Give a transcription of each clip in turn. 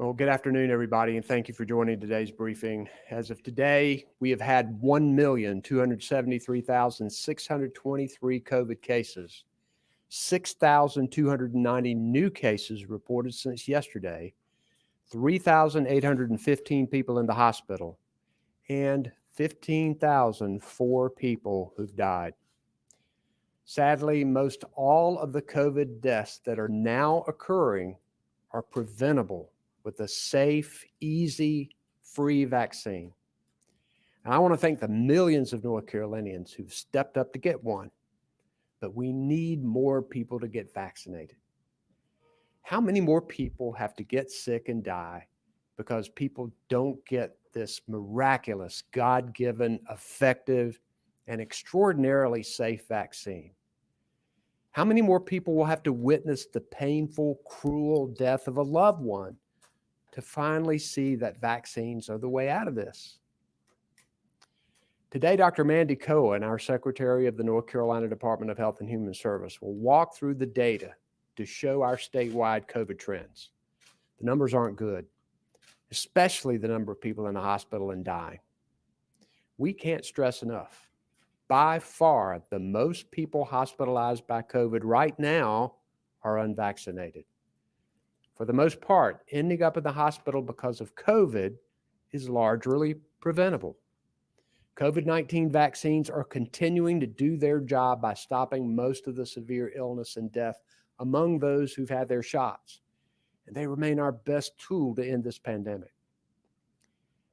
Well, good afternoon, everybody, and thank you for joining today's briefing. As of today, we have had 1,273,623 COVID cases, 6,290 new cases reported since yesterday, 3,815 people in the hospital, and 15,004 people who've died. Sadly, most all of the COVID deaths that are now occurring are preventable with a safe, easy, free vaccine. And I want to thank the millions of North Carolinians who've stepped up to get one, but we need more people to get vaccinated. How many more people have to get sick and die because people don't get this miraculous, God-given, effective, and extraordinarily safe vaccine? How many more people will have to witness the painful, cruel death of a loved one to finally see that vaccines are the way out of this? Today, Dr. Mandy Cohen, our Secretary of the North Carolina Department of Health and Human Service, will walk through the data to show our statewide COVID trends. The numbers aren't good, especially the number of people in the hospital and dying. We can't stress enough. By far, the most people hospitalized by COVID right now are unvaccinated. For the most part, ending up in the hospital because of COVID is largely preventable. COVID-19 vaccines are continuing to do their job by stopping most of the severe illness and death among those who've had their shots, and they remain our best tool to end this pandemic.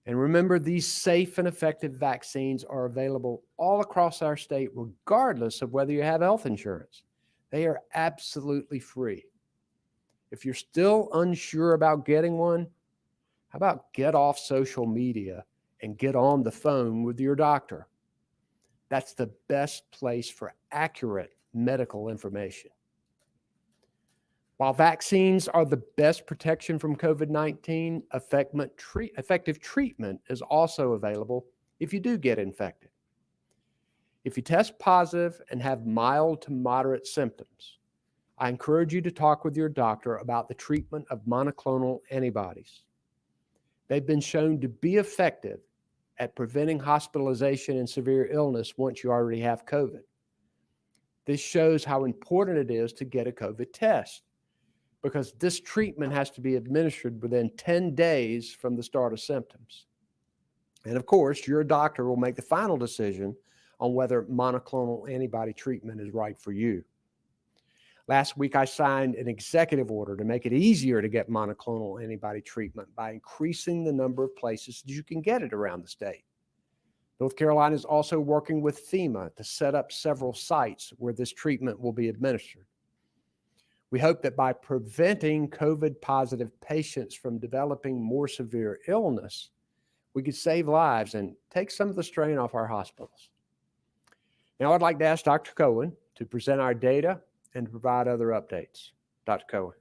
And remember, these safe and effective vaccines are available all across our state, regardless of whether you have health insurance. They are absolutely free. If you're still unsure about getting one, how about get off social media and get on the phone with your doctor? That's the best place for accurate medical information. While vaccines are the best protection from COVID-19, effective treatment is also available if you do get infected. If you test positive and have mild to moderate symptoms, I encourage you to talk with your doctor about the treatment of monoclonal antibodies. They've been shown to be effective at preventing hospitalization and severe illness once you already have COVID. This shows how important it is to get a COVID test, because this treatment has to be administered within 10 days from the start of symptoms. And of course, your doctor will make the final decision on whether monoclonal antibody treatment is right for you. Last week, I signed an executive order to make it easier to get monoclonal antibody treatment by increasing the number of places that you can get it around the state. North Carolina is also working with FEMA to set up several sites where this treatment will be administered. We hope that by preventing COVID-positive patients from developing more severe illness, we could save lives and take some of the strain off our hospitals. Now, I'd like to ask Dr. Cohen to present our data and to provide other updates. Dr. Cohen.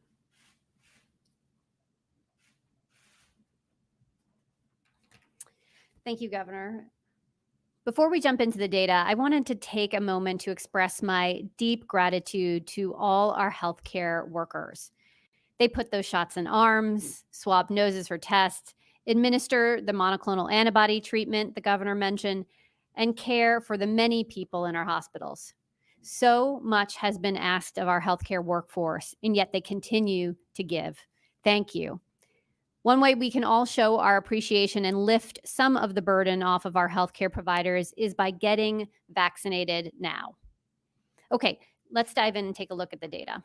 Thank you, Governor. Before we jump into the data, I wanted to take a moment to express my deep gratitude to all our healthcare workers. They put those shots in arms, swab noses for tests, administer the monoclonal antibody treatment the governor mentioned, and care for the many people in our hospitals. So much has been asked of our healthcare workforce, and yet they continue to give. Thank you. One way we can all show our appreciation and lift some of the burden off of our healthcare providers is by getting vaccinated now. Okay, let's dive in and take a look at the data.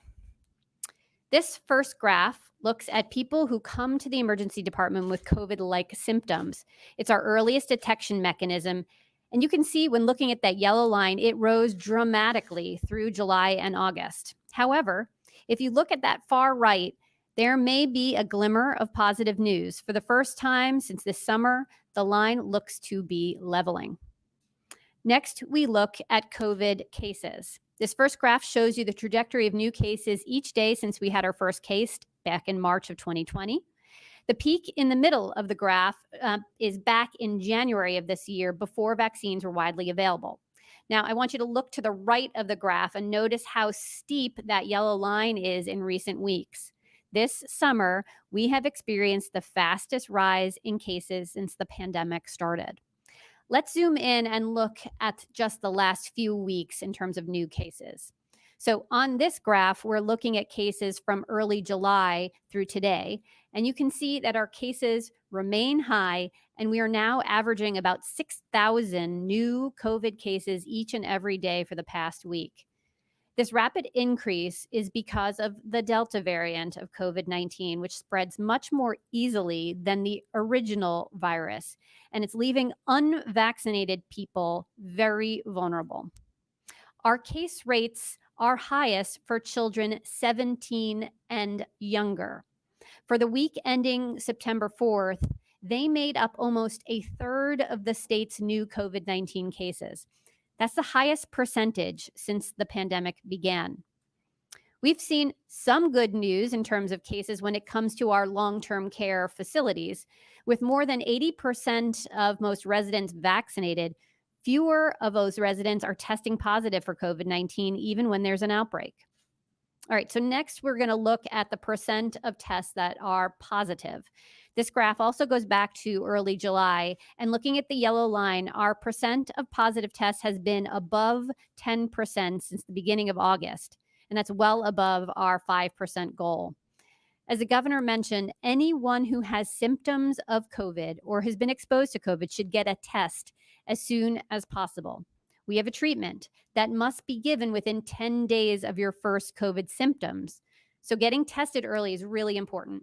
This first graph looks at people who come to the emergency department with COVID-like symptoms. It's our earliest detection mechanism. And you can see when looking at that yellow line, it rose dramatically through July and August. However, if you look at that far right, there may be a glimmer of positive news. For the first time since this summer, the line looks to be leveling. Next, we look at COVID cases. This first graph shows you the trajectory of new cases each day since we had our first case back in March of 2020. The peak in the middle of the graph is back in January of this year, before vaccines were widely available. Now, I want you to look to the right of the graph and notice how steep that yellow line is in recent weeks. This summer, we have experienced the fastest rise in cases since the pandemic started. Let's zoom in and look at just the last few weeks in terms of new cases. So on this graph, we're looking at cases from early July through today, and you can see that our cases remain high, and we are now averaging about 6,000 new COVID cases each and every day for the past week. This rapid increase is because of the Delta variant of COVID-19, which spreads much more easily than the original virus, and it's leaving unvaccinated people very vulnerable. Our case rates are highest for children 17 and younger. For the week ending September 4th, they made up almost a third of the state's new COVID-19 cases. That's the highest percentage since the pandemic began. We've seen some good news in terms of cases when it comes to our long-term care facilities. With more than 80% of most residents vaccinated, fewer of those residents are testing positive for COVID-19, even when there's an outbreak. All right, so next we're going to look at the percent of tests that are positive. This graph also goes back to early July, and looking at the yellow line, our percent of positive tests has been above 10% since the beginning of August, and that's well above our 5% goal. As the governor mentioned, anyone who has symptoms of COVID or has been exposed to COVID should get a test as soon as possible. We have a treatment that must be given within 10 days of your first COVID symptoms. So getting tested early is really important.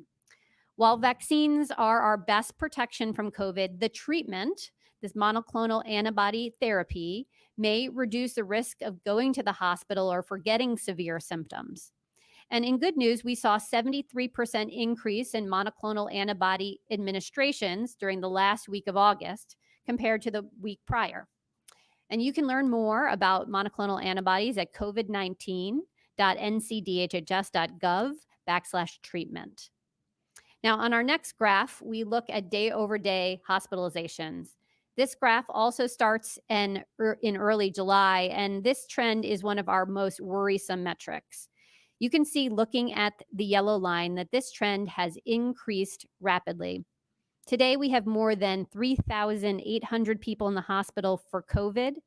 While vaccines are our best protection from COVID, the treatment, this monoclonal antibody therapy, may reduce the risk of going to the hospital or for getting severe symptoms. And in good news, we saw a 73% increase in monoclonal antibody administrations during the last week of August compared to the week prior. And you can learn more about monoclonal antibodies at covid19.ncdhhs.gov/treatment. Now, on our next graph, we look at day-over-day hospitalizations. This graph also starts in early July, and this trend is one of our most worrisome metrics. You can see, looking at the yellow line, that this trend has increased rapidly. Today, we have more than 3,800 people in the hospital for COVID,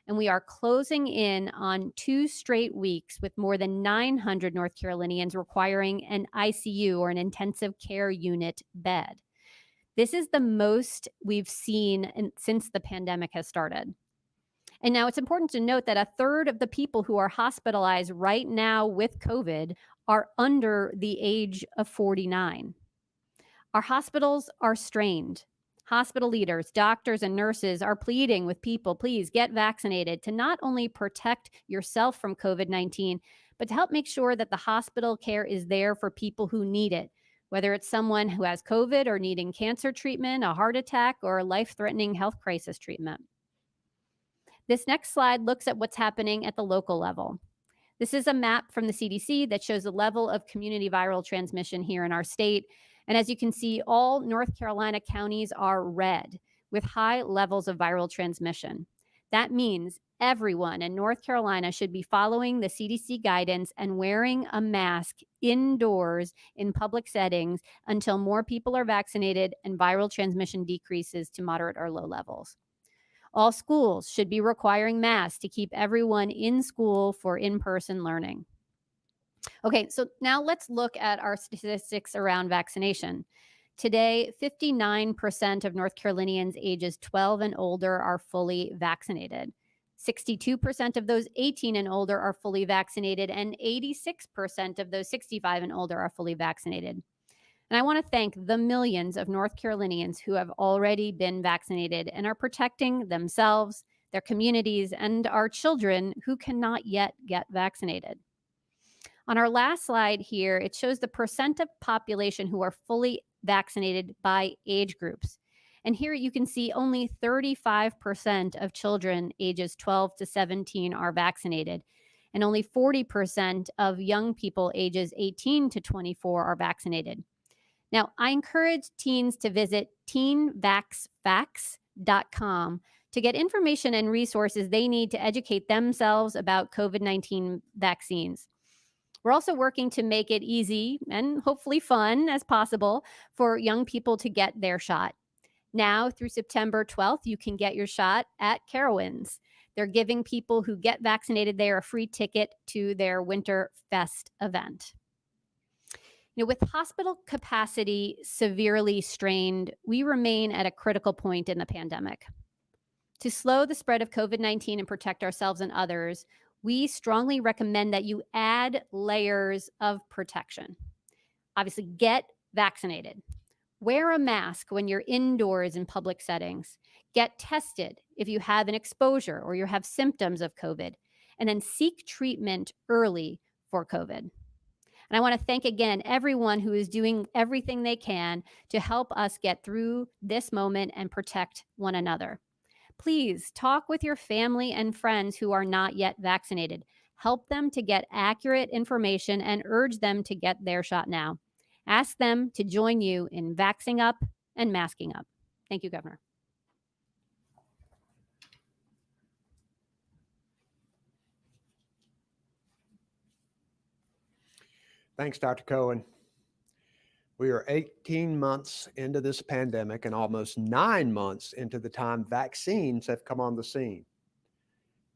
and we are closing in on 2 straight weeks with more than 900 North Carolinians requiring an ICU or an intensive care unit bed. This is the most we've seen since the pandemic has started. And now it's important to note that a third of the people who are hospitalized right now with COVID are under the age of 49. Our hospitals are strained. Hospital leaders, doctors, and nurses are pleading with people, please get vaccinated, to not only protect yourself from COVID-19, but to help make sure that the hospital care is there for people who need it, whether it's someone who has COVID or needing cancer treatment, a heart attack, or a life-threatening health crisis treatment. This next slide looks at what's happening at the local level. This is a map from the CDC that shows the level of community viral transmission here in our state. And as you can see, all North Carolina counties are red with high levels of viral transmission. That means everyone in North Carolina should be following the CDC guidance and wearing a mask indoors in public settings until more people are vaccinated and viral transmission decreases to moderate or low levels. All schools should be requiring masks to keep everyone in school for in-person learning. Okay, so now let's look at our statistics around vaccination. Today, 59% of North Carolinians ages 12 and older are fully vaccinated. 62% of those 18 and older are fully vaccinated, and 86% of those 65 and older are fully vaccinated. And I want to thank the millions of North Carolinians who have already been vaccinated and are protecting themselves, their communities, and our children who cannot yet get vaccinated. On our last slide here, it shows the percent of population who are fully vaccinated by age groups. And here you can see only 35% of children ages 12 to 17 are vaccinated, and only 40% of young people ages 18 to 24 are vaccinated. Now, I encourage teens to visit teenvaxfacts.com to get information and resources they need to educate themselves about COVID-19 vaccines. We're also working to make it easy and hopefully fun as possible for young people to get their shot. Now, through September 12th, you can get your shot at Owens. They're giving people who get vaccinated there a free ticket to their Winter Fest event. With hospital capacity severely strained, we remain at a critical point in the pandemic. To slow the spread of COVID-19 and protect ourselves and others, we strongly recommend that you add layers of protection. Obviously, get vaccinated. Wear a mask when you're indoors in public settings. Get tested if you have an exposure or you have symptoms of COVID, and then seek treatment early for COVID. And I want to thank again everyone who is doing everything they can to help us get through this moment and protect one another. Please talk with your family and friends who are not yet vaccinated. Help them to get accurate information and urge them to get their shot now. Ask them to join you in vaxxing up and masking up. Thank you, Governor. Thanks, Dr. Cohen. We are 18 months into this pandemic and almost 9 months into the time vaccines have come on the scene.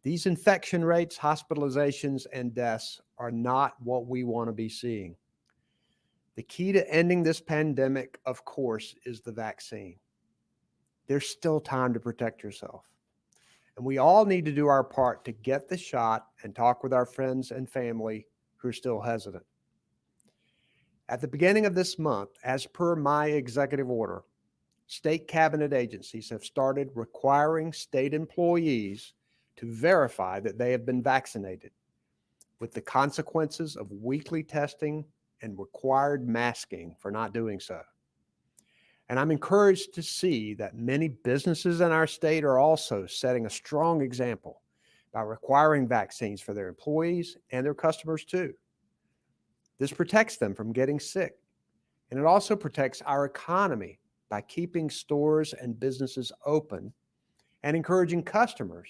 These infection rates, hospitalizations, and deaths are not what we want to be seeing. The key to ending this pandemic, of course, is the vaccine. There's still time to protect yourself. And we all need to do our part to get the shot and talk with our friends and family who are still hesitant. At the beginning of this month, as per my executive order, state cabinet agencies have started requiring state employees to verify that they have been vaccinated, with the consequences of weekly testing and required masking for not doing so. And I'm encouraged to see that many businesses in our state are also setting a strong example by requiring vaccines for their employees and their customers too. This protects them from getting sick, and it also protects our economy by keeping stores and businesses open and encouraging customers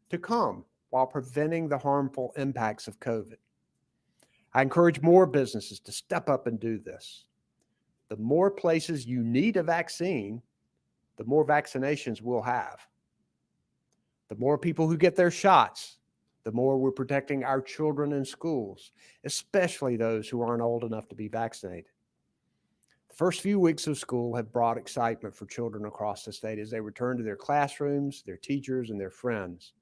to come while preventing the harmful impacts of COVID. I encourage more businesses to step up and do this. The more places you need a vaccine, the more vaccinations we'll have. The more people who get their shots, the more we're protecting our children in schools, especially those who aren't old enough to be vaccinated. The first few weeks of school have brought excitement for children across the state as they return to their classrooms, their teachers, and their friends.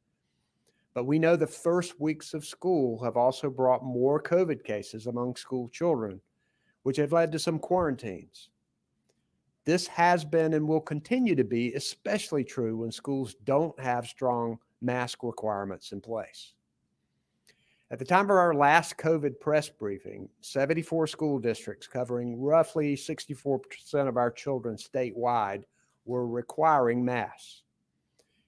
But we know the first weeks of school have also brought more COVID cases among school children, which have led to some quarantines. This has been and will continue to be especially true when schools don't have strong mask requirements in place. At the time of our last COVID press briefing, 74 school districts covering roughly 64% of our children statewide were requiring masks.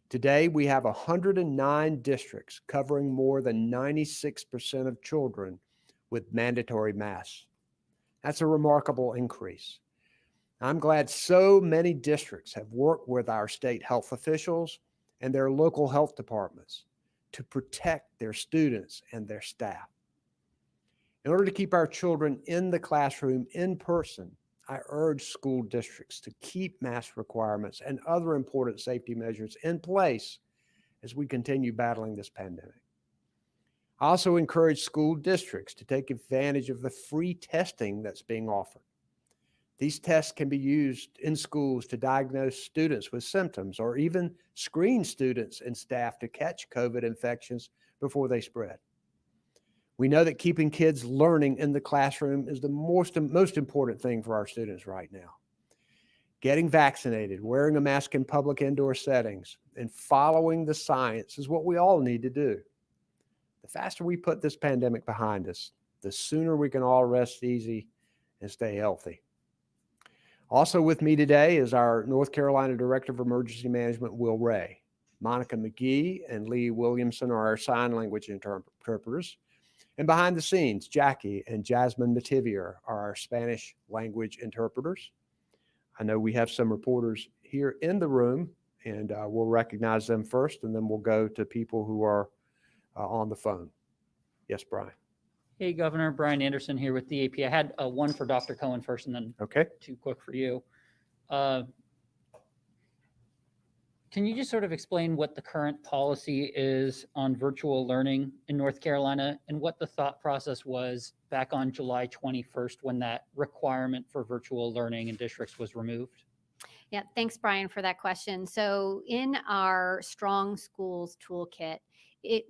Today, we have 109 districts covering more than 96% of children with mandatory masks. That's a remarkable increase. I'm glad so many districts have worked with our state health officials and their local health departments to protect their students and their staff. In order to keep our children in the classroom in person, I urge school districts to keep mask requirements and other important safety measures in place as we continue battling this pandemic. I also encourage school districts to take advantage of the free testing that's being offered. These tests can be used in schools to diagnose students with symptoms or even screen students and staff to catch COVID infections before they spread. We know that keeping kids learning in the classroom is the most important thing for our students right now. Getting vaccinated, wearing a mask in public indoor settings, and following the science is what we all need to do. The faster we put this pandemic behind us, the sooner we can all rest easy and stay healthy. Also with me today is our North Carolina Director of Emergency Management, Will Ray. Monica McGee and Lee Williamson are our sign language interpreters. And behind the scenes, Jackie and Jasmine Mativier are our Spanish language interpreters. I know we have some reporters here in the room, and we'll recognize them first, and then we'll go to people who are on the phone. Yes, Brian. Hey, Governor, Brian Anderson here with DAP. I had one for Dr. Cohen first and then Okay. two quick for you. Can you just sort of explain what the current policy is on virtual learning in North Carolina and what the thought process was back on July 21st when that requirement for virtual learning in districts was removed? Yeah, thanks, Brian, for that question. So in our Strong Schools Toolkit,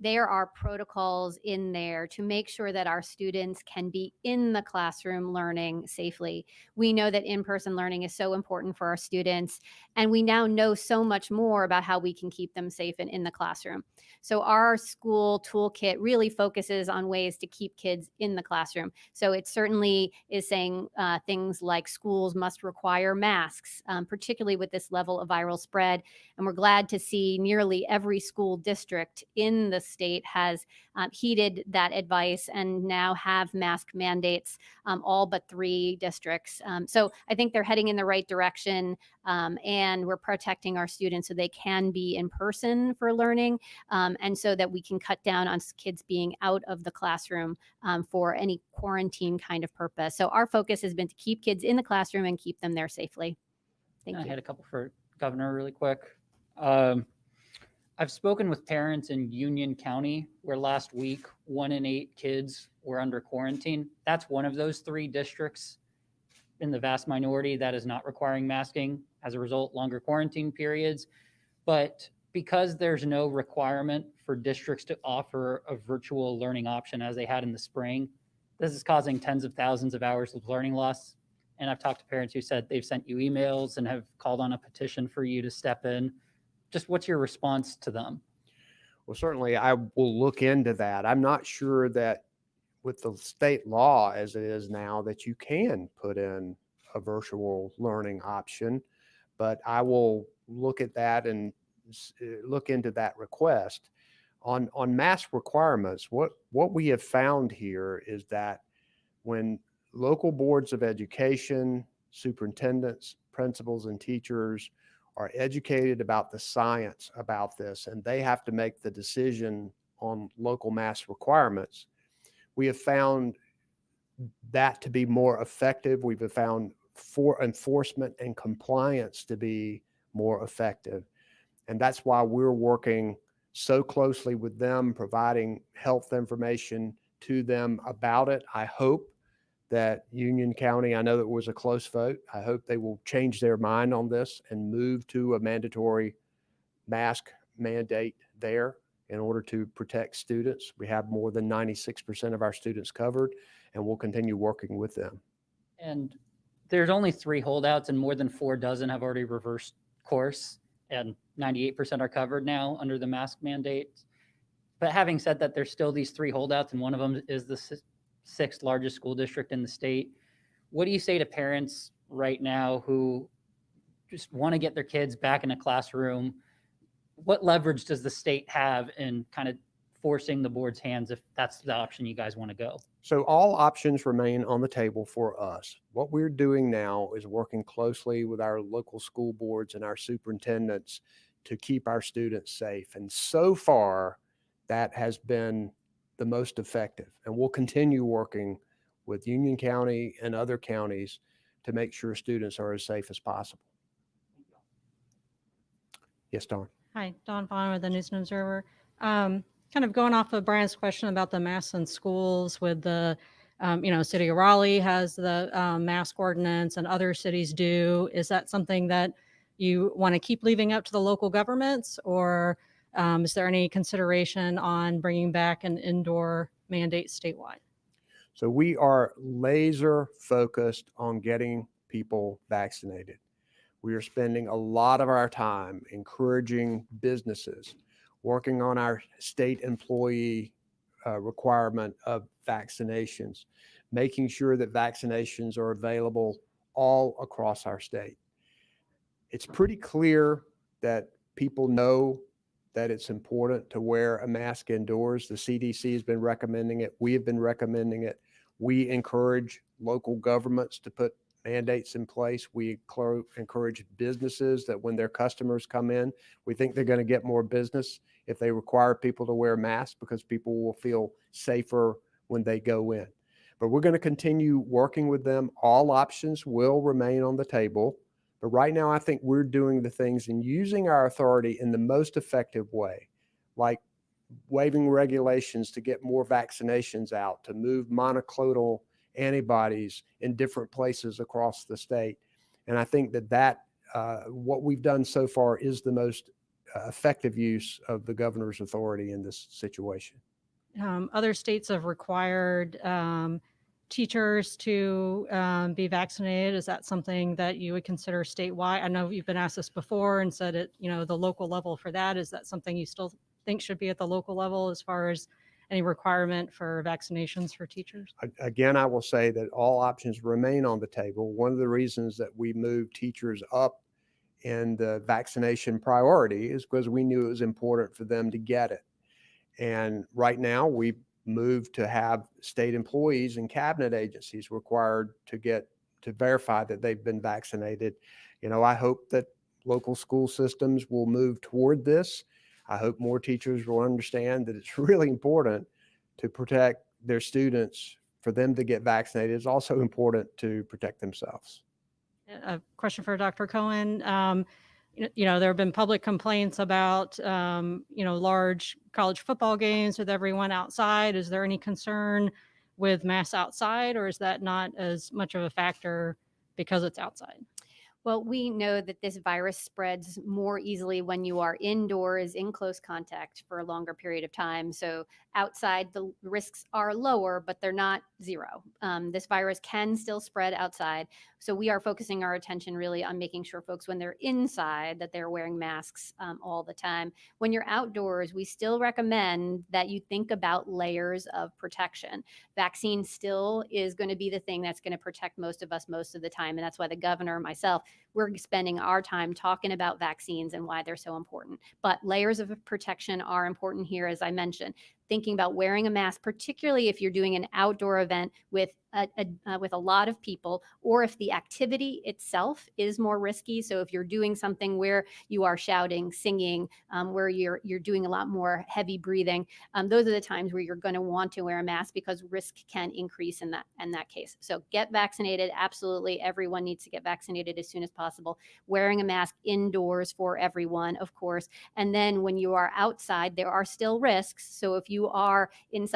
there are protocols in there to make sure that our students can be in the classroom learning safely. We know that in-person learning is so important for our students, and we now know so much more about how we can keep them safe and in the classroom. So our school toolkit really focuses on ways to keep kids in the classroom. So it certainly is saying things like schools must require masks, particularly with this level of viral spread. And we're glad to see nearly every school district in the state has heeded that advice and now have mask mandates, all but 3 districts. So I think they're heading in the right direction, and we're protecting our students so they can be in person for learning, and so that we can cut down on kids being out of the classroom for any quarantine kind of purpose. So our focus has been to keep kids in the classroom and keep them there safely. Thank you. I had a couple for Governor really quick. I've spoken with parents in Union County where last week 1 in 8 kids were under quarantine. That's one of those 3 districts in the vast minority that is not requiring masking. As a result, longer quarantine periods. But because there's no requirement for districts to offer a virtual learning option as they had in the spring, this is causing tens of thousands of hours of learning loss. And I've talked to parents who said they've sent you emails and have called on a petition for you to step in. Just what's your response to them? Well, certainly I will look into that. I'm not sure that with the state law as it is now that you can put in a virtual learning option, but I will look at that and look into that request. On mask requirements, what we have found here is that when local boards of education, superintendents, principals, and teachers are educated about the science about this, and they have to make the decision on local mask requirements, we have found that to be more effective. We've found for enforcement and compliance to be more effective. And that's why we're working so closely with them, providing health information to them about it. I hope that Union County, I know it was a close vote. I hope they will change their mind on this and move to a mandatory mask mandate there in order to protect students. We have more than 96% of our students covered, and we'll continue working with them. And there's only 3 holdouts and more than 4 dozen have already reversed course, and 98% are covered now under the mask mandate. But having said that, there's still these 3 holdouts, and one of them is the 6th largest school district in the state. What do you say to parents right now who just want to get their kids back in a classroom? What leverage does the state have in kind of forcing the board's hands if that's the option you guys want to go? So all options remain on the table for us. What we're doing now is working closely with our local school boards and our superintendents to keep our students safe. And so far, that has been the most effective. And we'll continue working with Union County and other counties to make sure students are as safe as possible. Yes, Dawn. Hi, Dawn Vaughn with the News and Observer. Kind of going off of Brian's question about the masks in schools with the, City of Raleigh has the mask ordinance and other cities do. Is that something that you want to keep leaving up to the local governments, or is there any consideration on bringing back an indoor mandate statewide? So we are laser focused on getting people vaccinated. We are spending a lot of our time encouraging businesses, working on our state employee requirement of vaccinations, making sure that vaccinations are available all across our state. It's pretty clear that people know that it's important to wear a mask indoors. The CDC has been recommending it. We have been recommending it. We encourage local governments to put mandates in place. We encourage businesses that when their customers come in, we think they're going to get more business if they require people to wear masks, because people will feel safer when they go in. But we're going to continue working with them. All options will remain on the table. But right now, I think we're doing the things and using our authority in the most effective way, like waiving regulations to get more vaccinations out, to move monoclonal antibodies in different places across the state. And I think that what we've done so far is the most effective use of the governor's authority in this situation. Other states have required teachers to be vaccinated. Is that something that you would consider statewide? I know you've been asked this before and said it, the local level for that. Is that something you still think should be at the local level as far as any requirement for vaccinations for teachers? Again, I will say that all options remain on the table. One of the reasons that we moved teachers up in the vaccination priority is because we knew it was important for them to get it. And right now we moved to have state employees and cabinet agencies required to verify that they've been vaccinated. I hope that local school systems will move toward this. I hope more teachers will understand that it's really important to protect their students. For them to get vaccinated, it's also important to protect themselves. A question for Dr. Cohen. There have been public complaints about, large college football games with everyone outside. Is there any concern with masks outside, or is that not as much of a factor because it's outside? Well, we know that this virus spreads more easily when you are indoors in close contact for a longer period of time. So outside, the risks are lower, but they're not zero. This virus can still spread outside. So we are focusing our attention really on making sure folks, when they're inside, that they're wearing masks all the time. When you're outdoors, we still recommend that you think about layers of protection. Vaccine still is going to be the thing that's going to protect most of us most of the time. And that's why the governor, myself, we're spending our time talking about vaccines and why they're so important. But layers of protection are important here, as I mentioned. Thinking about wearing a mask, particularly if you're doing an outdoor event with a lot of people, or if the activity itself is more risky. So if you're doing something where you are shouting, singing, where you're doing a lot more heavy breathing, those are the times where you're going to want to wear a mask because risk can increase in that case. So get vaccinated. Absolutely, everyone needs to get vaccinated as soon as possible. Wearing a mask indoors for everyone, of course. And then when you are outside, there are still risks. So if you are in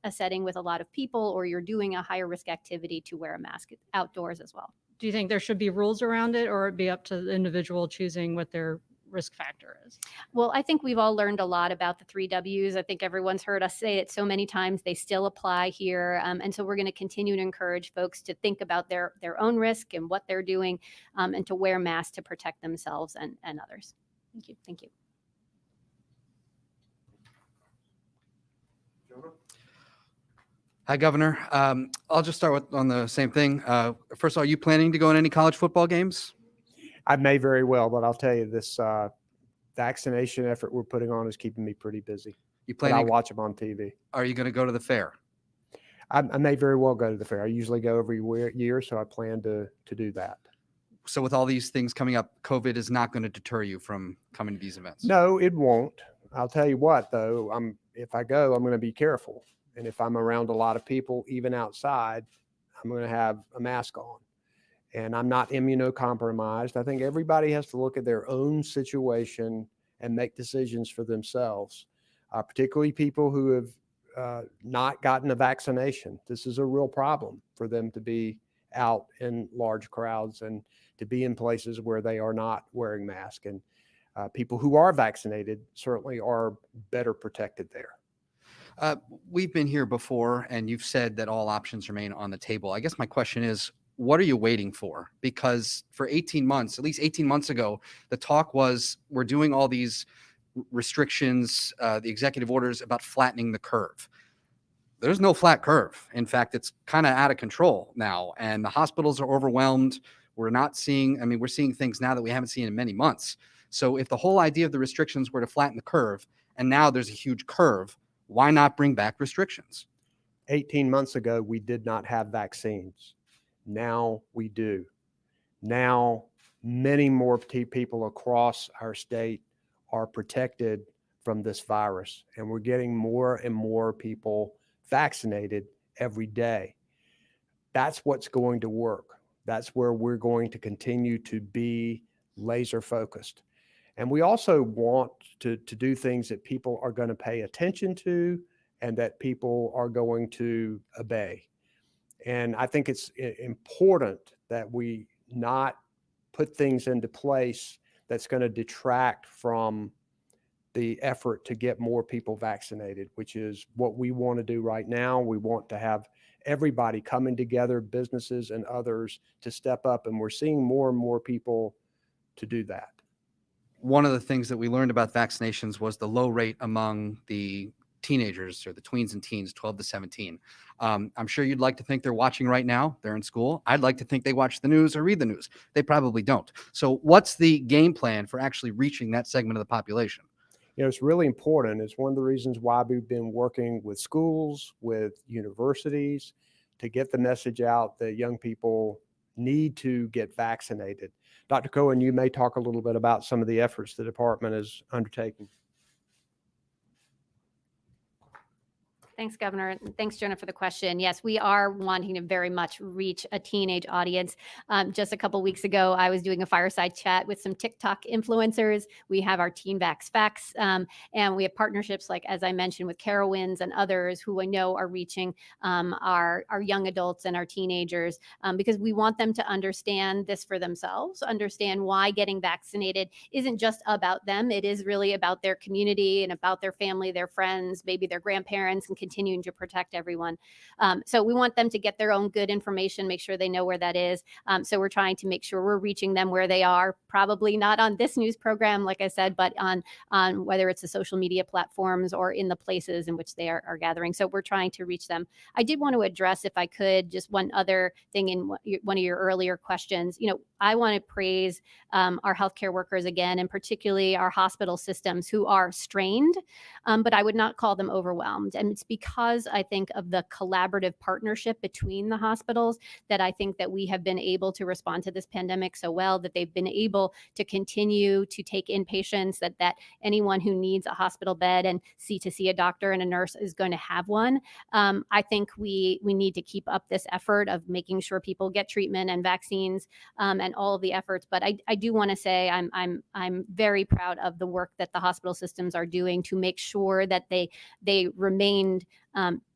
a setting with a lot of people, or you're doing a higher risk activity, to wear a mask outdoors as well. Do you think there should be rules around it, or it'd be up to the individual choosing what their risk factor is? Well, I think we've all learned a lot about the 3 Ws. I think everyone's heard us say it so many times. They still apply here. And so we're going to continue to encourage folks to think about their own risk and what they're doing, and to wear masks to protect themselves and others. Thank you. Thank you. Hi, Governor. I'll just start on the same thing. First of all, are you planning to go in any college football games? I may very well, but I'll tell you, this vaccination effort we're putting on is keeping me pretty busy. You But planning? I'll watch them on TV. Are you going to go to the fair? I may very well go to the fair. I usually go every year, so I plan to do that. So with all these things coming up, COVID is not going to deter you from coming to these events? No, it won't. I'll tell you what, though, if I go, I'm going to be careful. And if I'm around a lot of people, even outside, I'm going to have a mask on. And I'm not immunocompromised. I think everybody has to look at their own situation and make decisions for themselves, particularly people who have not gotten a vaccination. This is a real problem for them to be out in large crowds and to be in places where they are not wearing masks. And people who are vaccinated certainly are better protected there. We've been here before, and you've said that all options remain on the table. I guess my question is, what are you waiting for? Because for 18 months, at least 18 months ago, the talk was we're doing all these restrictions, the executive orders about flattening the curve. There's no flat curve. In fact, it's kind of out of control now, and the hospitals are overwhelmed. We're seeing things now that we haven't seen in many months. So if the whole idea of the restrictions were to flatten the curve, and now there's a huge curve, why not bring back restrictions? 18 months ago, we did not have vaccines. Now we do. Now, many more people across our state are protected from this virus, and we're getting more and more people vaccinated every day. That's what's going to work. That's where we're going to continue to be laser focused. And we also want to do things that people are going to pay attention to and that people are going to obey. And I think it's important that we not put things into place that's going to detract from the effort to get more people vaccinated, which is what we want to do right now. We want to have everybody coming together, businesses and others, to step up. And we're seeing more and more people to do that. One of the things that we learned about vaccinations was the low rate among the teenagers, or the tweens and teens, 12 to 17. I'm sure you'd like to think they're watching right now. They're in school. I'd like to think they watch the news or read the news. They probably don't. So what's the game plan for actually reaching that segment of the population? You know, it's really important. It's one of the reasons why we've been working with schools, with universities, to get the message out that young people need to get vaccinated. Dr. Cohen, you may talk a little bit about some of the efforts the department is undertaking. Thanks, Governor. And thanks, Jonah, for the question. Yes, we are wanting to very much reach a teenage audience. Just a couple weeks ago, I was doing a fireside chat with some TikTok influencers. We have our Teen Vax Facts, and we have partnerships, like, as I mentioned, with Owens and others who I know are reaching our young adults and our teenagers, because we want them to understand this for themselves, understand why getting vaccinated isn't just about them. It is really about their community and about their family, their friends, maybe their grandparents, and continuing to protect everyone. So we want them to get their own good information, make sure they know where that is. So we're trying to make sure we're reaching them where they are, probably not on this news program, like I said, but on whether it's the social media platforms or in the places in which they are gathering. So we're trying to reach them. I did want to address, if I could, just one other thing in one of your earlier questions. You know, I want to praise our healthcare workers again, and particularly our hospital systems who are strained, but I would not call them overwhelmed. And it's because I think of the collaborative partnership between the hospitals that I think that we have been able to respond to this pandemic so well, that they've been able to continue to take in patients, that anyone who needs a hospital bed and to see a doctor and a nurse is going to have one. I think we need to keep up this effort of making sure people get treatment and vaccines, and all of the efforts. But I do want to say I'm very proud of the work that the hospital systems are doing to make sure that they remained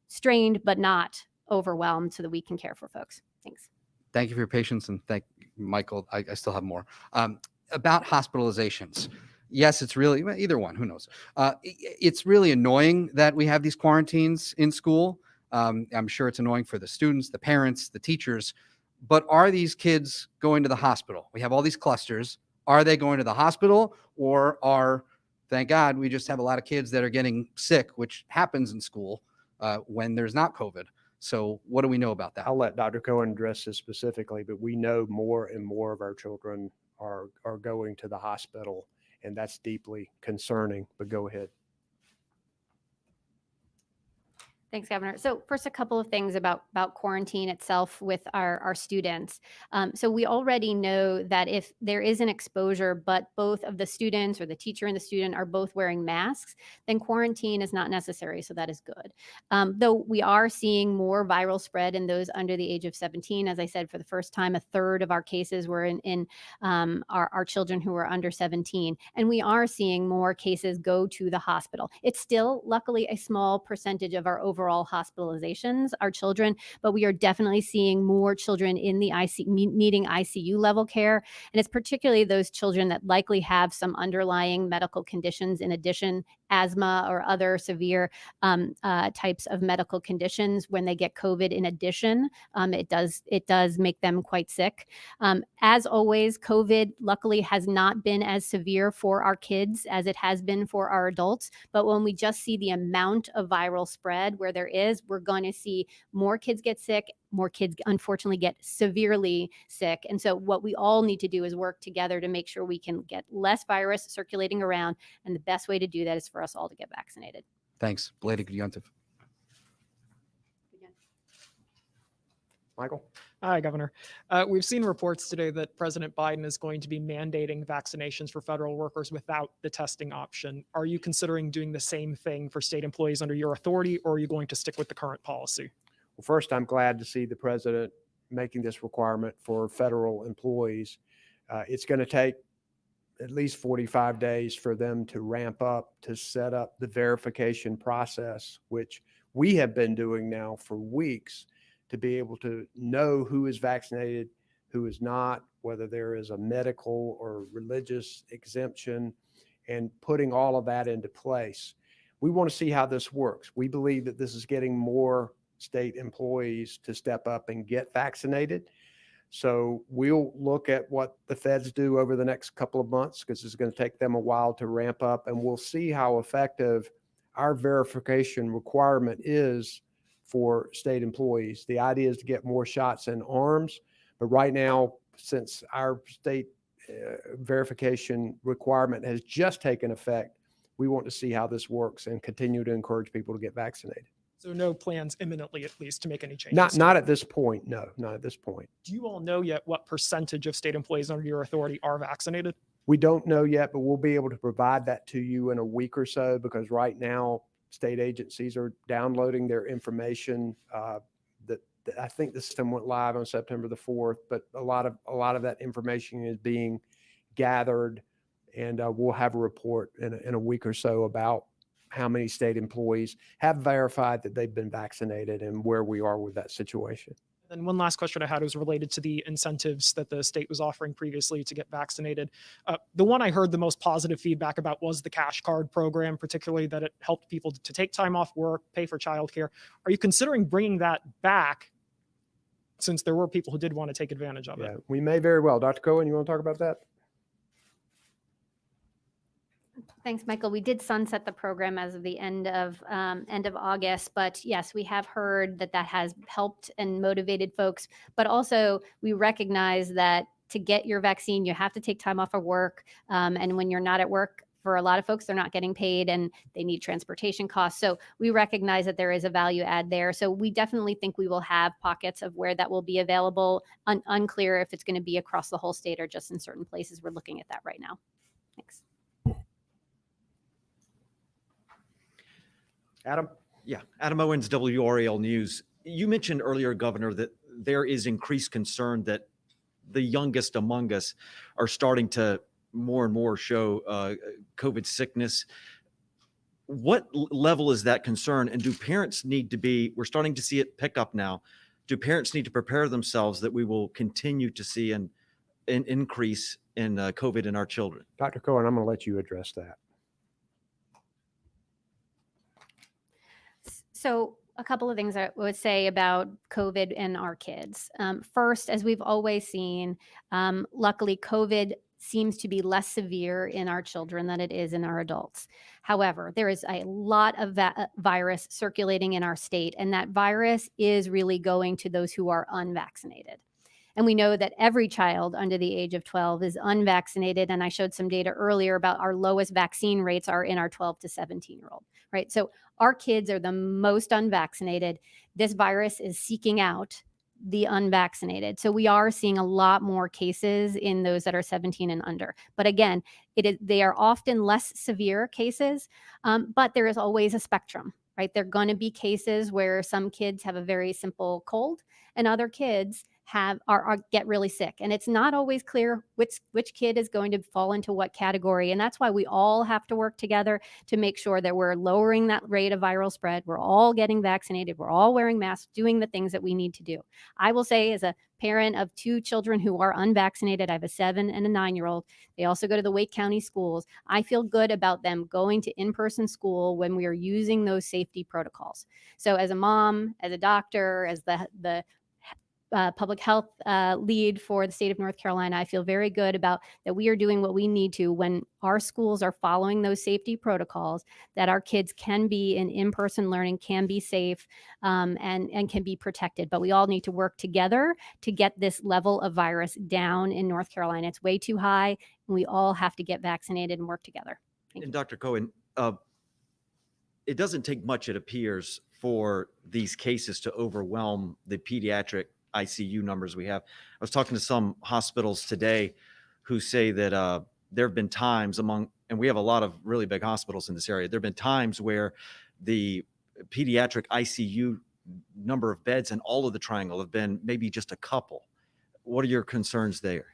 strained but not overwhelmed, so that we can care for folks. Thanks. Thank you for your patience, and thank Michael. I still have more about hospitalizations. Yes, it's really, either one, who knows? It's really annoying that we have these quarantines in school. I'm sure it's annoying for the students, the parents, the teachers, but are these kids going to the hospital? We have all these clusters. Are they going to the hospital, or thank God, we just have a lot of kids that are getting sick, which happens in school when there's not COVID. So what do we know about that? I'll let Dr. Cohen address this specifically, but we know more and more of our children are going to the hospital, and that's deeply concerning. But go ahead. Thanks, Governor. So first, a couple of things about quarantine itself with our students. So we already know that if there is an exposure, but both of the students or the teacher and the student are both wearing masks, then quarantine is not necessary. So that is good. Though we are seeing more viral spread in those under the age of 17. As I said, for the first time, a third of our cases were in our children who are under 17. And we are seeing more cases go to the hospital. It's still, luckily, a small percentage of our overall hospitalizations are children, but we are definitely seeing more children in the ICU needing ICU level care. And it's particularly those children that likely have some underlying medical conditions in addition, asthma or other severe types of medical conditions. When they get COVID in addition, it does make them quite sick. As always, COVID luckily has not been as severe for our kids as it has been for our adults. But when we just see the amount of viral spread where there is, we're going to see more kids get sick, more kids unfortunately get severely sick. And so what we all need to do is work together to make sure we can get less virus circulating around. And the best way to do that is for us all to get vaccinated. Thanks. Belated Good Yontif. Michael? Hi, Governor. We've seen reports today that President Biden is going to be mandating vaccinations for federal workers without the testing option. Are you considering doing the same thing for state employees under your authority, or are you going to stick with the current policy? Well, first, I'm glad to see the president making this requirement for federal employees. It's going to take at least 45 days for them to ramp up to set up the verification process, which we have been doing now for weeks, to be able to know who is vaccinated, who is not, whether there is a medical or religious exemption, and putting all of that into place. We want to see how this works. We believe that this is getting more state employees to step up and get vaccinated. So we'll look at what the feds do over the next couple of months, because it's going to take them a while to ramp up, and we'll see how effective our verification requirement is for state employees. The idea is to get more shots in arms, but right now, since our state verification requirement has just taken effect, we want to see how this works and continue to encourage people to get vaccinated. So no plans imminently, at least, to make any changes? Not at this point. No, not at this point. Do you all know yet what percentage of state employees under your authority are vaccinated? We don't know yet, but we'll be able to provide that to you in a week or so, because right now state agencies are downloading their information. That I think the system went live on September the 4th, but a lot of that information is being gathered, and we'll have a report in a week or so about how many state employees have verified that they've been vaccinated and where we are with that situation. And one last question I had was related to the incentives that the state was offering previously to get vaccinated. The one I heard the most positive feedback about was the cash card program, particularly that it helped people to take time off work, pay for childcare. Are you considering bringing that back, since there were people who did want to take advantage of it? We may very well. Dr. Cohen, you want to talk about that? Thanks, Michael. We did sunset the program as of the end of August, but yes, we have heard that has helped and motivated folks. But also, we recognize that to get your vaccine, you have to take time off of work, and when you're not at work, for a lot of folks, they're not getting paid and they need transportation costs. So we recognize that there is a value add there. So we definitely think we will have pockets of where that will be available. Unclear if it's going to be across the whole state or just in certain places. We're looking at that right now. Thanks. Adam? Yeah, Adam Owens, WRAL News. You mentioned earlier, Governor, that there is increased concern that the youngest among us are starting to more and more show COVID sickness. What level is that concern? And do parents need to be, we're starting to see it pick up now, do parents need to prepare themselves that we will continue to see an increase in COVID in our children? Dr. Cohen, I'm going to let you address that. So a couple of things I would say about COVID and our kids. First, as we've always seen, luckily COVID seems to be less severe in our children than it is in our adults. However, there is a lot of virus circulating in our state, and that virus is really going to those who are unvaccinated. And we know that every child under the age of 12 is unvaccinated. And I showed some data earlier about our lowest vaccine rates are in our 12 to 17-year-old, right? So our kids are the most unvaccinated. This virus is seeking out the unvaccinated. So we are seeing a lot more cases in those that are 17 and under. But again, they are often less severe cases, but there is always a spectrum, right? There are going to be cases where some kids have a very simple cold and other kids get really sick. And it's not always clear which kid is going to fall into what category. And that's why we all have to work together to make sure that we're lowering that rate of viral spread. We're all getting vaccinated. We're all wearing masks, doing the things that we need to do. I will say, as a parent of two children who are unvaccinated, I have a 7 and a 9-year-old. They also go to the Wake County schools. I feel good about them going to in-person school when we are using those safety protocols. So as a mom, as a doctor, as the public health lead for the state of North Carolina, I feel very good about that we are doing what we need to when our schools are following those safety protocols, that our kids can be in-person learning, can be safe, and can be protected. But we all need to work together to get this level of virus down in North Carolina. It's way too high, and we all have to get vaccinated and work together. And Dr. Cohen, it doesn't take much, it appears, for these cases to overwhelm the pediatric ICU numbers we have. I was talking to some hospitals today who say that there have been times and we have a lot of really big hospitals in this area. There have been times where the pediatric ICU number of beds in all of the triangle have been maybe just a couple. What are your concerns there?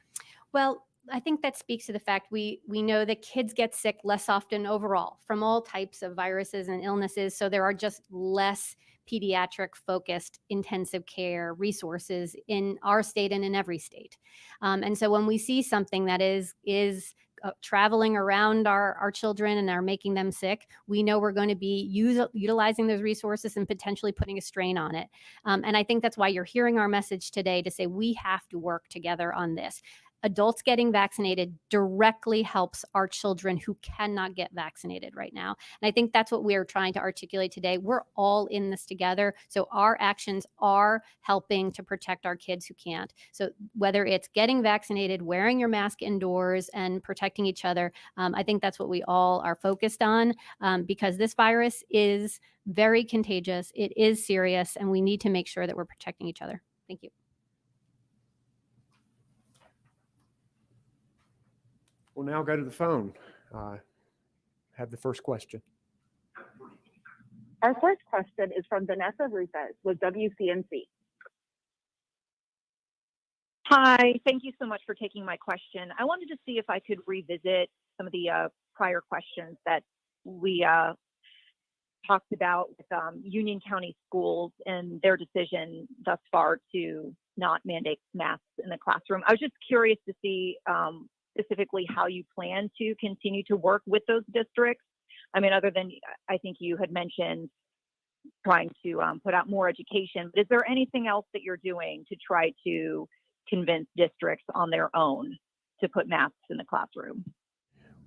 Well, I think that speaks to the fact we know that kids get sick less often overall from all types of viruses and illnesses. So there are just less pediatric focused intensive care resources in our state and in every state. And so when we see something that is traveling around our children and are making them sick, we know we're going to be utilizing those resources and potentially putting a strain on it. And I think that's why you're hearing our message today to say we have to work together on this. Adults getting vaccinated directly helps our children who cannot get vaccinated right now. And I think that's what we are trying to articulate today. We're all in this together. So our actions are helping to protect our kids who can't. So whether it's getting vaccinated, wearing your mask indoors, and protecting each other, I think that's what we all are focused on, because this virus is very contagious. It is serious, and we need to make sure that we're protecting each other. Thank you. We'll now go to the phone. Have the first question. Our first question is from Vanessa Rufus with WCNC. Hi, thank you so much for taking my question. I wanted to see if I could revisit some of the prior questions that we talked about with Union County schools and their decision thus far to not mandate masks in the classroom. I was just curious to see specifically how you plan to continue to work with those districts. I mean, other than, I think you had mentioned trying to put out more education, but is there anything else that you're doing to try to convince districts on their own to put masks in the classroom?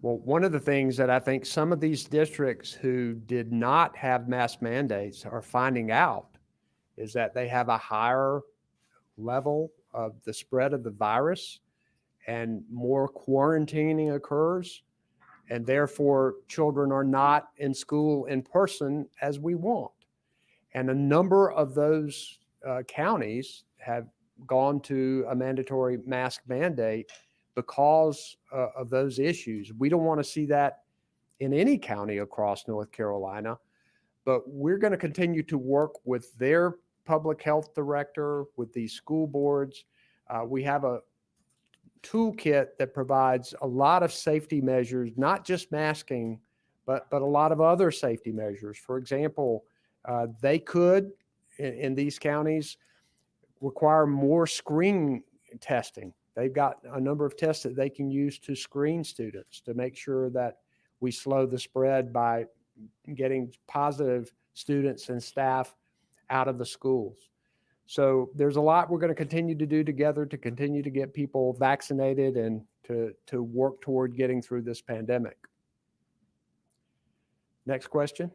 Well, one of the things that I think some of these districts who did not have mask mandates are finding out is that they have a higher level of the spread of the virus and more quarantining occurs, and therefore children are not in school in person as we want. And a number of those counties have gone to a mandatory mask mandate because of those issues. We don't want to see that in any county across North Carolina, but we're going to continue to work with their public health director, with these school boards. We have a toolkit that provides a lot of safety measures, not just masking, but a lot of other safety measures. For example, they could, in these counties, require more screening testing. They've got a number of tests that they can use to screen students to make sure that we slow the spread by getting positive students and staff out of the schools. So there's a lot we're going to continue to do together to continue to get people vaccinated and to work toward getting through this pandemic. Next question.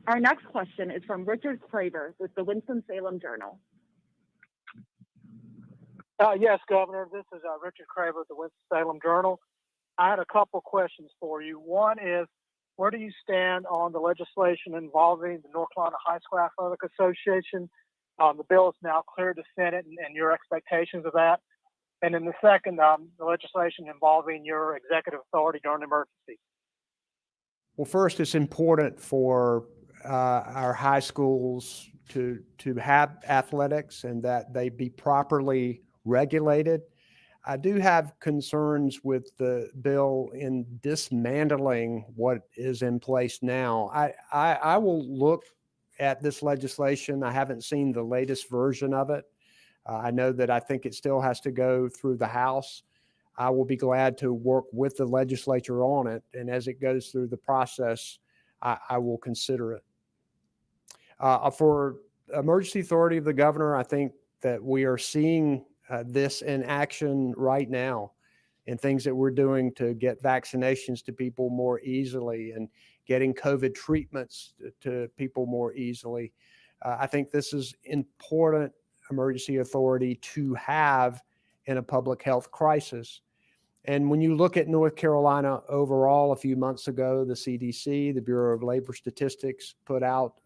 Our next question is from Richard Craver with the Winston-Salem Journal. Yes, Governor, this is Richard Craver with the Winston-Salem Journal. I had a couple questions for you. One is, where do you stand on the legislation involving the North Carolina High School Athletic Association? The bill is now cleared to Senate and your expectations of that. And then the second, the legislation involving your executive authority during emergency. Well, first, it's important for our high schools to have athletics and that they be properly regulated. I do have concerns with the bill in dismantling what is in place now. I will look at this legislation. I haven't seen the latest version of it. I know that I think it still has to go through the House. I will be glad to work with the legislature on it. And as it goes through the process, I will consider it. For emergency authority of the governor, I think that we are seeing this in action right now and things that we're doing to get vaccinations to people more easily and getting COVID treatments to people more easily. I think this is important emergency authority to have in a public health crisis. And when you look at North Carolina overall, a few months ago, the CDC, the Bureau of Labor Statistics, put out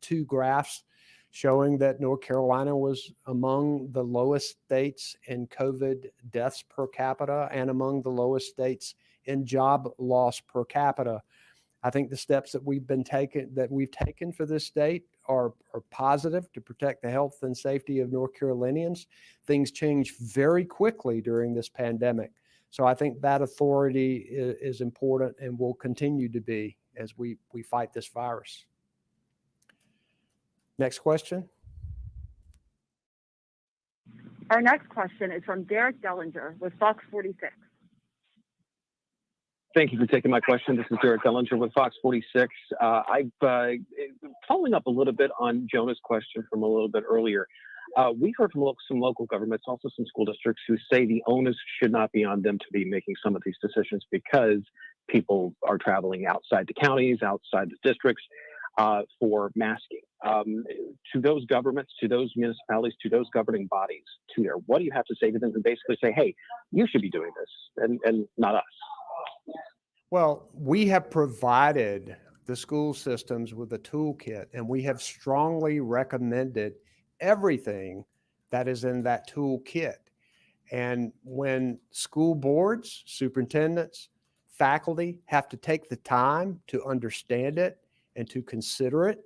2 graphs showing that North Carolina was among the lowest states in COVID deaths per capita and among the lowest states in job loss per capita. I think the steps that we've taken for this state are positive to protect the health and safety of North Carolinians. Things change very quickly during this pandemic. So I think that authority is important and will continue to be as we fight this virus. Next question. Our next question is from Derek Dellinger with Fox 46. Thank you for taking my question. This is Derek Dellinger with Fox 46. I've following up a little bit on Jonah's question from a little bit earlier. We heard from some local governments, also some school districts, who say the onus should not be on them to be making some of these decisions because people are traveling outside the counties, outside the districts for masking. To those governments, to those municipalities, to those governing bodies, what do you have to say to them to basically say, hey, you should be doing this and not us? Well, we have provided the school systems with a toolkit, and we have strongly recommended everything that is in that toolkit. And when school boards, superintendents, faculty have to take the time to understand it and to consider it,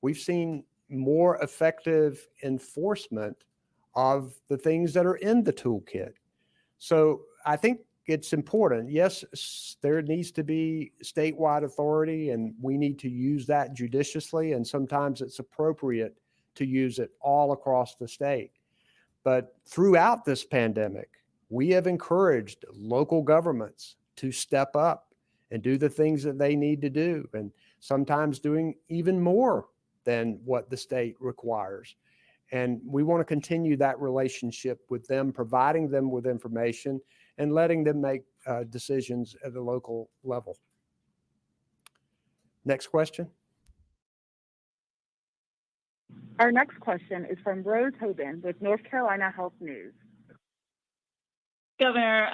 we've seen more effective enforcement of the things that are in the toolkit. So I think it's important. Yes, there needs to be statewide authority, and we need to use that judiciously, and sometimes it's appropriate to use it all across the state. But throughout this pandemic, we have encouraged local governments to step up and do the things that they need to do, and sometimes doing even more than what the state requires. And we want to continue that relationship with them, providing them with information and letting them make decisions at the local level. Next question. Our next question is from Rose Hoban with North Carolina Health News. Governor,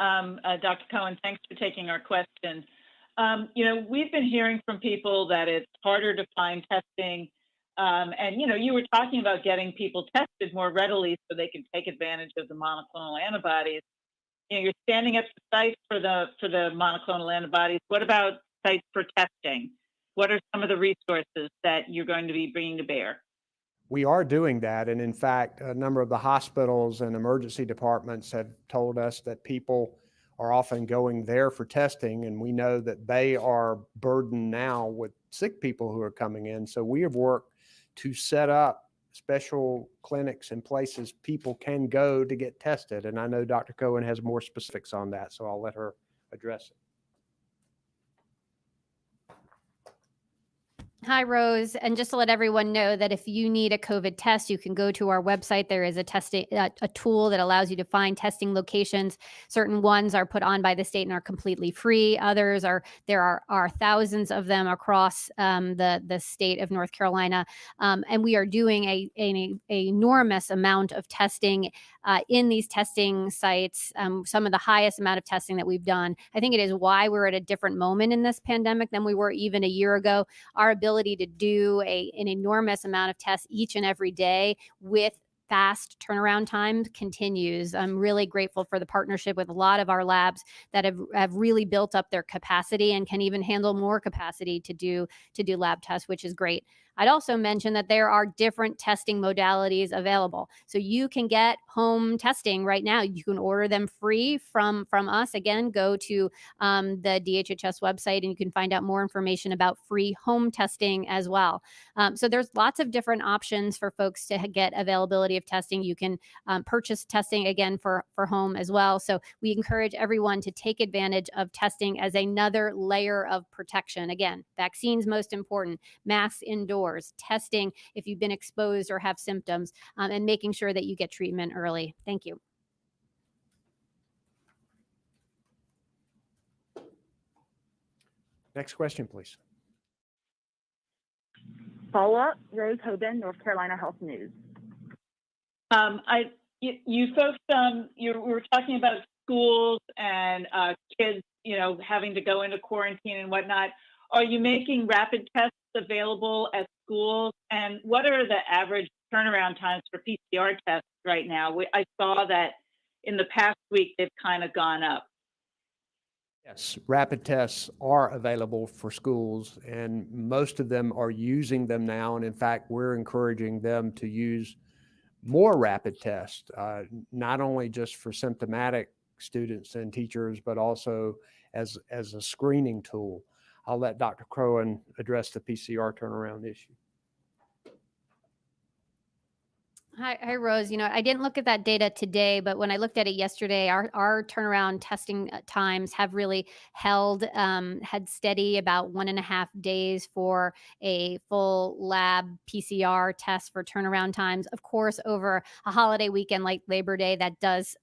Dr. Cohen, thanks for taking our question. We've been hearing from people that it's harder to find testing. And you were talking about getting people tested more readily so they can take advantage of the monoclonal antibodies. You're standing up sites for the monoclonal antibodies. What about sites for testing? What are some of the resources that you're going to be bringing to bear? We are doing that. And in fact, a number of the hospitals and emergency departments have told us that people are often going there for testing. And we know that they are burdened now with sick people who are coming in. So we have worked to set up special clinics and places people can go to get tested. And I know Dr. Cohen has more specifics on that, so I'll let her address it. Hi, Rose. And just to let everyone know that if you need a COVID test, you can go to our website. There is a tool that allows you to find testing locations. Certain ones are put on by the state and are completely free. Others there are thousands of them across the state of North Carolina. And we are doing an enormous amount of testing in these testing sites, some of the highest amount of testing that we've done. I think it is why we're at a different moment in this pandemic than we were even a year ago. Our ability to do an enormous amount of tests each and every day with fast turnaround time continues. I'm really grateful for the partnership with a lot of our labs that have really built up their capacity and can even handle more capacity to do lab tests, which is great. I'd also mention that there are different testing modalities available. So you can get home testing right now. You can order them free from us. Again, go to the DHHS website and you can find out more information about free home testing as well. So there's lots of different options for folks to get availability of testing. You can purchase testing again for home as well. So we encourage everyone to take advantage of testing as another layer of protection. Again, vaccines most important, masks indoors, testing if you've been exposed or have symptoms, and making sure that you get treatment early. Thank you. Next question, please. Follow-up, Rose Hoban, North Carolina Health News. You folks, we were talking about schools and kids, having to go into quarantine and whatnot. Are you making rapid tests available at schools? And what are the average turnaround times for PCR tests right now. I saw that in the past week, they've kind of gone up. Yes, rapid tests are available for schools, and most of them are using them now. And in fact, we're encouraging them to use more rapid tests, not only just for symptomatic students and teachers, but also as a screening tool. I'll let Dr. Cohen address the PCR turnaround issue. Hi, Rose. I didn't look at that data today, but when I looked at it yesterday, our turnaround testing times have really had steady about 1.5 days for a full lab PCR test for turnaround times. Of course, over a holiday weekend like Labor Day, that does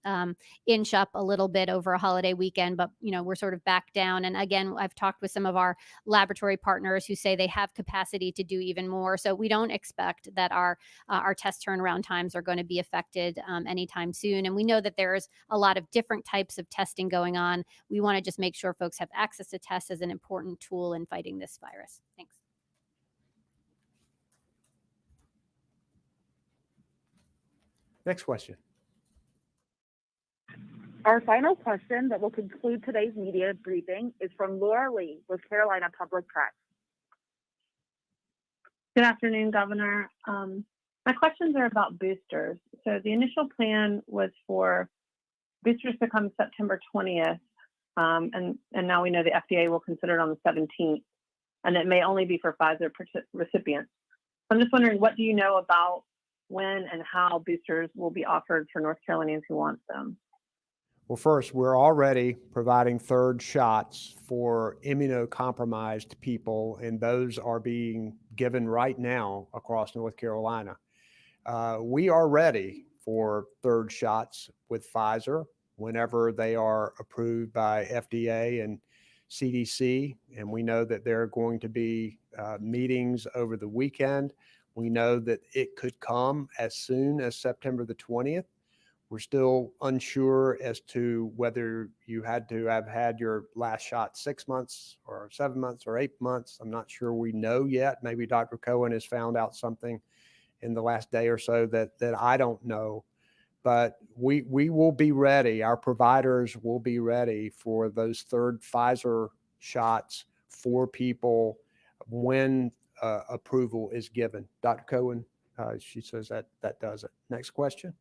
inch up a little bit over a holiday weekend, but we're sort of back down. And again, I've talked with some of our laboratory partners who say they have capacity to do even more. So we don't expect that our test turnaround times are going to be affected anytime soon. And we know that there's a lot of different types of testing going on. We want to just make sure folks have access to tests as an important tool in fighting this virus. Thanks. Next question. Our final question that will conclude today's media briefing is from Laura Lee with Carolina Public Press. Good afternoon, Governor. My questions are about boosters. So the initial plan was for boosters to come September 20th, and now we know the FDA will consider it on the 17th, and it may only be for Pfizer recipients. I'm just wondering, what do you know about when and how boosters will be offered for North Carolinians who want them? Well, first, we're already providing third shots for immunocompromised people, and those are being given right now across North Carolina. We are ready for third shots with Pfizer whenever they are approved by FDA and CDC. And we know that there are going to be meetings over the weekend. We know that it could come as soon as September the 20th. We're still unsure as to whether you had to have had your last shot 6 months or 7 months or 8 months. I'm not sure we know yet. Maybe Dr. Cohen has found out something in the last day or so that I don't know, but we will be ready. Our providers will be ready for those third Pfizer shots for people when approval is given. Dr. Cohen, she says that does it. Next question.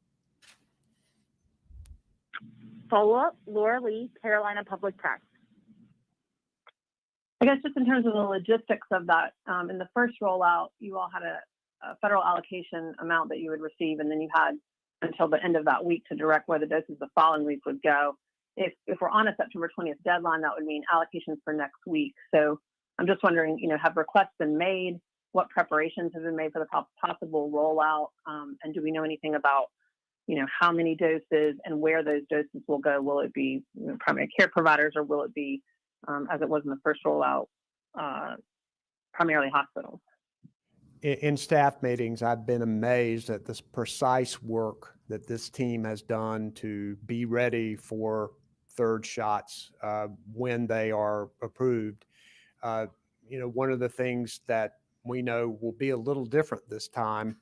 Follow-up, Laura Lee, Carolina Public Press. I guess just in terms of the logistics of that, in the first rollout, you all had a federal allocation amount that you would receive, and then you had until the end of that week to direct where the doses the following week would go. If we're on a September 20th deadline, that would mean allocations for next week. So I'm just wondering, have requests been made? What preparations have been made for the possible rollout? And do we know anything about, how many doses and where those doses will go? Will it be primary care providers, or will it be, as it was in the first rollout, primarily hospitals? In staff meetings, I've been amazed at this precise work that this team has done to be ready for third shots when they are approved. One of the things that we know will be a little different this time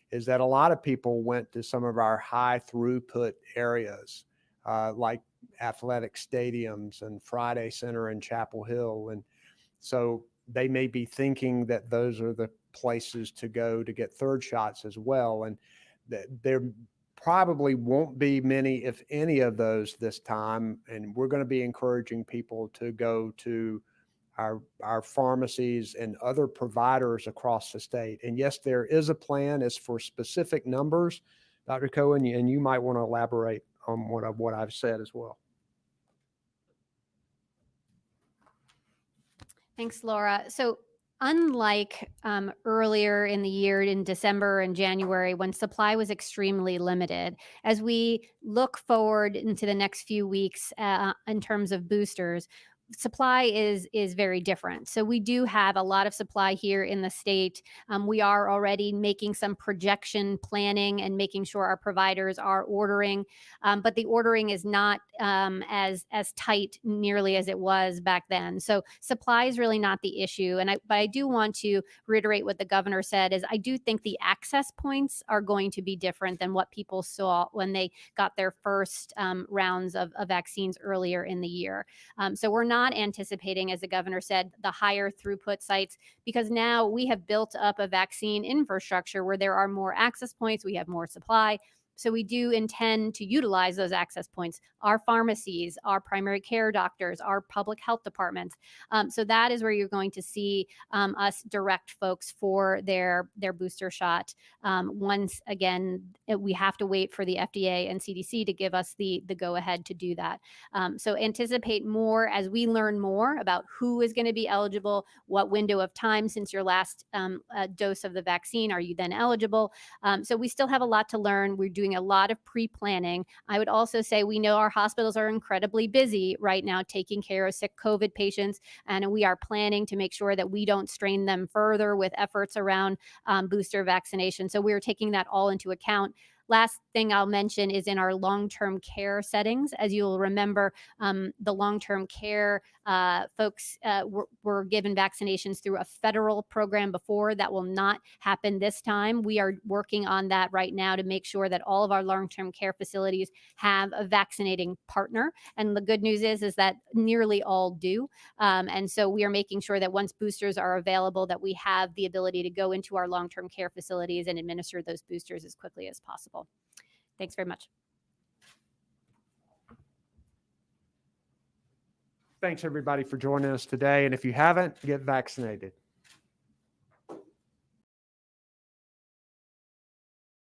is that a lot of people went to some of our high throughput areas, like athletic stadiums and Friday Center and Chapel Hill. And so they may be thinking that those are the places to go to get third shots as well. And there probably won't be many, if any, of those this time. And we're going to be encouraging people to go to our pharmacies and other providers across the state. And yes, there is a plan as for specific numbers. Dr. Cohen, and you might want to elaborate on what I've said as well. Thanks, Laura. So unlike earlier in the year in December and January, when supply was extremely limited, as we look forward into the next few weeks in terms of boosters, supply is very different. So we do have a lot of supply here in the state. We are already making some projection planning and making sure our providers are ordering, but the ordering is not as tight nearly as it was back then. So supply is really not the issue. But I do want to reiterate what the governor said is I do think the access points are going to be different than what people saw when they got their first rounds of vaccines earlier in the year. So we're not anticipating, as the governor said, the higher throughput sites, because now we have built up a vaccine infrastructure where there are more access points, we have more supply. So we do intend to utilize those access points, our pharmacies, our primary care doctors, our public health departments. So that is where you're going to see us direct folks for their booster shot. Once again, we have to wait for the FDA and CDC to give us the go ahead to do that. So anticipate more as we learn more about who is going to be eligible, what window of time since your last dose of the vaccine are you then eligible. So we still have a lot to learn. We're doing a lot of pre-planning. I would also say we know our hospitals are incredibly busy right now taking care of sick COVID patients, and we are planning to make sure that we don't strain them further with efforts around booster vaccination. So we're taking that all into account. Last thing I'll mention is in our long-term care settings. As you'll remember, the long-term care folks were given vaccinations through a federal program before. That will not happen this time. We are working on that right now to make sure that all of our long-term care facilities have a vaccinating partner. And the good news is that nearly all do. And so we are making sure that once boosters are available, that we have the ability to go into our long-term care facilities and administer those boosters as quickly as possible. Thanks very much. Thanks everybody for joining us today. And if you haven't, get vaccinated.